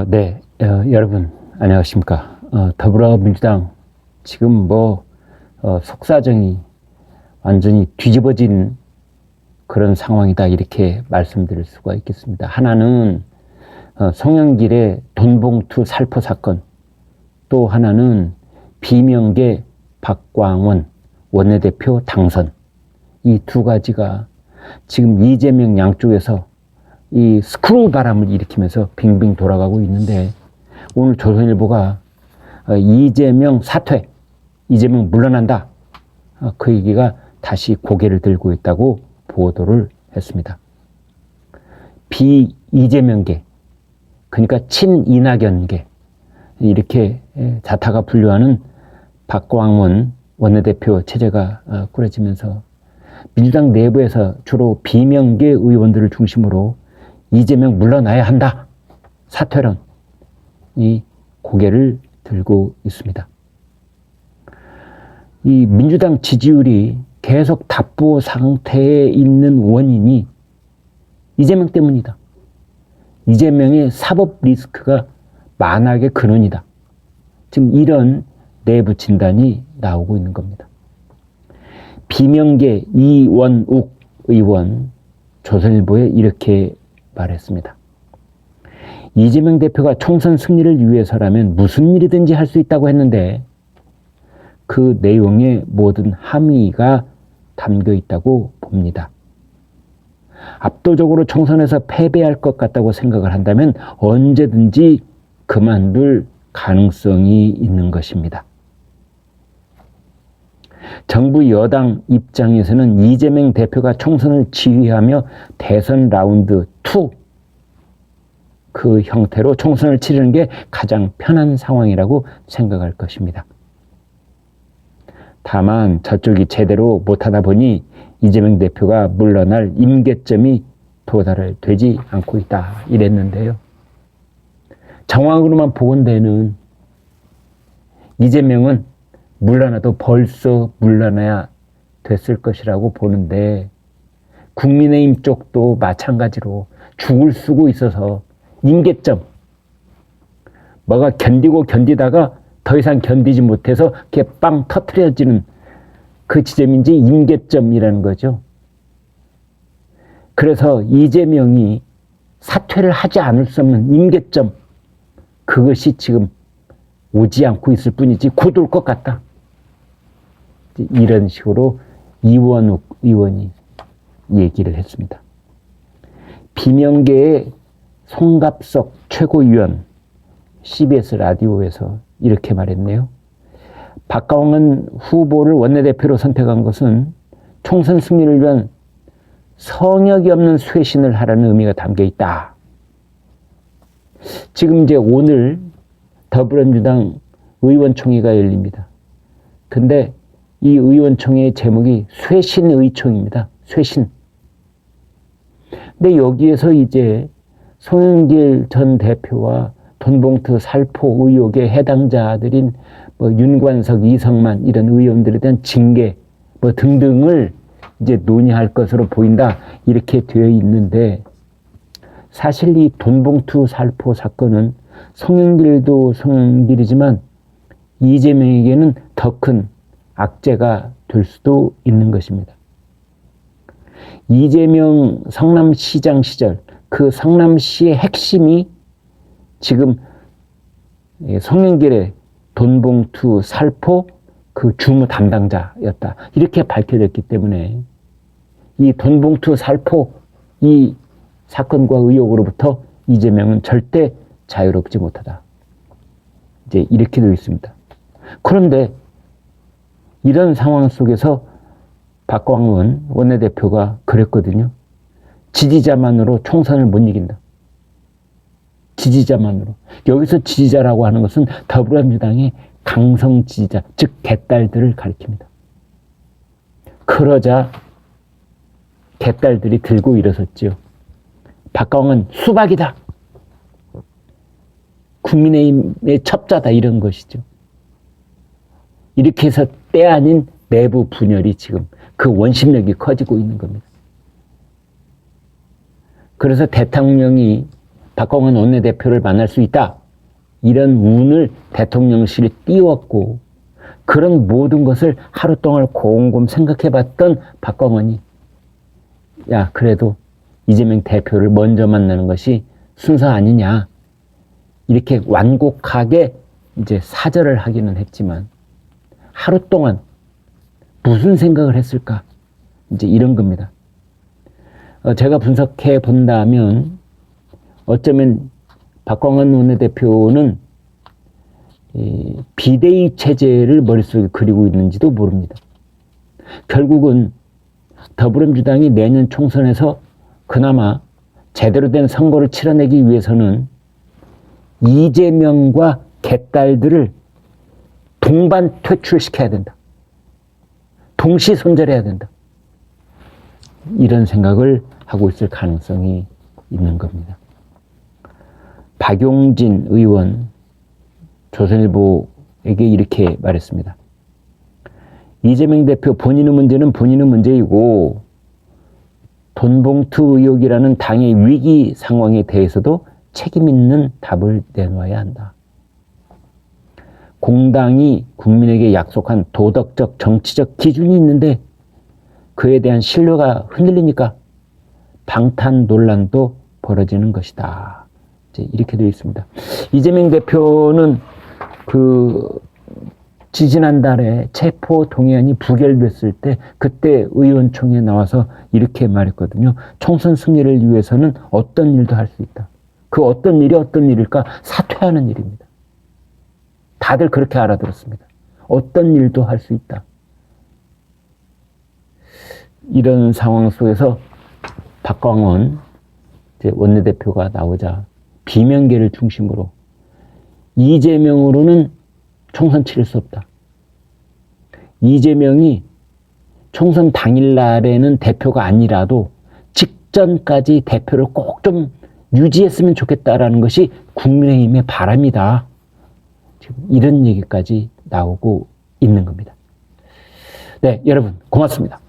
네, 여러분 안녕하십니까? 더불어민주당 지금 속사정이 완전히 뒤집어진 그런 상황이다 이렇게 말씀드릴 수가 있겠습니다. 하나는 송영길의 돈봉투 살포 사건, 또 하나는 비명계 박광원 원내대표 당선, 이 두 가지가 지금 이재명 양쪽에서 이 스크롤 바람을 일으키면서 빙빙 돌아가고 있는데, 오늘 조선일보가 이재명 사퇴, 이재명 물러난다, 그 얘기가 다시 고개를 들고 있다고 보도를 했습니다. 비이재명계, 그러니까 친이낙연계, 이렇게 자타가 분류하는 박광원 원내대표 체제가 꾸려지면서 민주당 내부에서 주로 비명계 의원들을 중심으로 이재명 물러나야 한다, 사퇴론, 이 고개를 들고 있습니다. 이 민주당 지지율이 계속 답보 상태에 있는 원인이 이재명 때문이다. 이재명의 사법 리스크가 만악의 근원이다. 지금 이런 내부 진단이 나오고 있는 겁니다. 비명계 이원욱 의원 조선일보에 이렇게 말했습니다. 이재명 대표가 총선 승리를 위해서라면 무슨 일이든지 할 수 있다고 했는데 그 내용에 모든 함의가 담겨 있다고 봅니다. 압도적으로 총선에서 패배할 것 같다고 생각을 한다면 언제든지 그만둘 가능성이 있는 것입니다. 정부 여당 입장에서는 이재명 대표가 총선을 지휘하며 대선 라운드 2, 그 형태로 총선을 치르는 게 가장 편한 상황이라고 생각할 것입니다. 다만 저쪽이 제대로 못하다 보니 이재명 대표가 물러날 임계점이 도달을 되지 않고 있다, 이랬는데요. 정황으로만 보건대는 이재명은 물러나도 벌써 물러나야 됐을 것이라고 보는데, 국민의힘 쪽도 마찬가지로 죽을 쓰고 있어서 임계점, 뭐가 견디다가 더 이상 견디지 못해서 이렇게 빵 터트려지는 그 지점인지 임계점이라는 거죠. 그래서 이재명이 사퇴를 하지 않을 수 없는 임계점, 그것이 지금 오지 않고 있을 뿐이지 곧 올 것 같다, 이런 식으로 이원욱 의원이 얘기를 했습니다. 비명계의 송갑석 최고위원 CBS 라디오에서 이렇게 말했네요. 박광원 후보를 원내대표로 선택한 것은 총선 승리를 위한 성역이 없는 쇄신을 하라는 의미가 담겨 있다. 지금 이제 오늘 더불어민주당 의원총회가 열립니다. 근데 이 의원총회의 제목이 쇄신의총입니다. 쇄신. 근데 여기에서 이제 송영길 전 대표와 돈봉투 살포 의혹의 해당자들인 윤관석, 이성만 이런 의원들에 대한 징계 등등을 이제 논의할 것으로 보인다, 이렇게 되어 있는데, 사실 이 돈봉투 살포 사건은 송영길도 송영길이지만 이재명에게는 더 큰 악재가 될 수도 있는 것입니다. 이재명 성남시장 시절 그 성남시의 핵심이 지금 송영길의 돈봉투 살포 그 주무 담당자였다, 이렇게 밝혀졌기 때문에 이 돈봉투 살포 이 사건과 의혹으로부터 이재명은 절대 자유롭지 못하다, 이제 이렇게 되어 있습니다. 그런데 이런 상황 속에서 박광원 원내대표가 그랬거든요. 지지자만으로 총선을 못 이긴다. 지지자만으로. 여기서 지지자라고 하는 것은 더불어민주당의 강성 지지자, 즉 개딸들을 가리킵니다. 그러자 개딸들이 들고 일어섰지요. 박광원 수박이다, 국민의힘의 첩자다, 이런 것이죠. 이렇게 해서 때 아닌 내부 분열이 지금 그 원심력이 커지고 있는 겁니다. 그래서 대통령이 박광원 원내대표를 만날 수 있다. 이런 운을 대통령실에 띄웠고 그런 모든 것을 하루 동안 곰곰 생각해봤던 박광원이 야 그래도 이재명 대표를 먼저 만나는 것이 순서 아니냐 이렇게 완곡하게 이제 사절을 하기는 했지만 하루 동안 무슨 생각을 했을까 이제 이런 겁니다. 제가 분석해 본다면 어쩌면 박광원 원내대표는 비대위 체제를 머릿속에 그리고 있는지도 모릅니다. 결국은 더불어민주당이 내년 총선에서 그나마 제대로 된 선거를 치러내기 위해서는 이재명과 개딸들을 동반 퇴출시켜야 된다. 동시 손절해야 된다. 이런 생각을 하고 있을 가능성이 있는 겁니다. 박용진 의원 조선일보에게 이렇게 말했습니다. 이재명 대표 본인의 문제는 본인의 문제이고 돈봉투 의혹이라는 당의 위기 상황에 대해서도 책임 있는 답을 내놓아야 한다. 공당이 국민에게 약속한 도덕적 정치적 기준이 있는데 그에 대한 신뢰가 흔들리니까 방탄 논란도 벌어지는 것이다. 이제 이렇게 되어 있습니다. 이재명 대표는 지지난달에 체포 동의안이 부결됐을 때 그때 의원총회에 나와서 이렇게 말했거든요. 총선 승리를 위해서는 어떤 일도 할 수 있다. 그 어떤 일이 어떤 일일까? 사퇴하는 일입니다. 다들 그렇게 알아들었습니다. 어떤 일도 할 수 있다. 이런 상황 속에서 박광원 원내대표가 나오자 비명계를 중심으로 이재명으로는 총선 치를 수 없다. 이재명이 총선 당일날에는 대표가 아니라도 직전까지 대표를 꼭 좀 유지했으면 좋겠다라는 것이 국민의힘의 바람이다. 지금 이런 얘기까지 나오고 있는 겁니다. 네, 여러분 고맙습니다.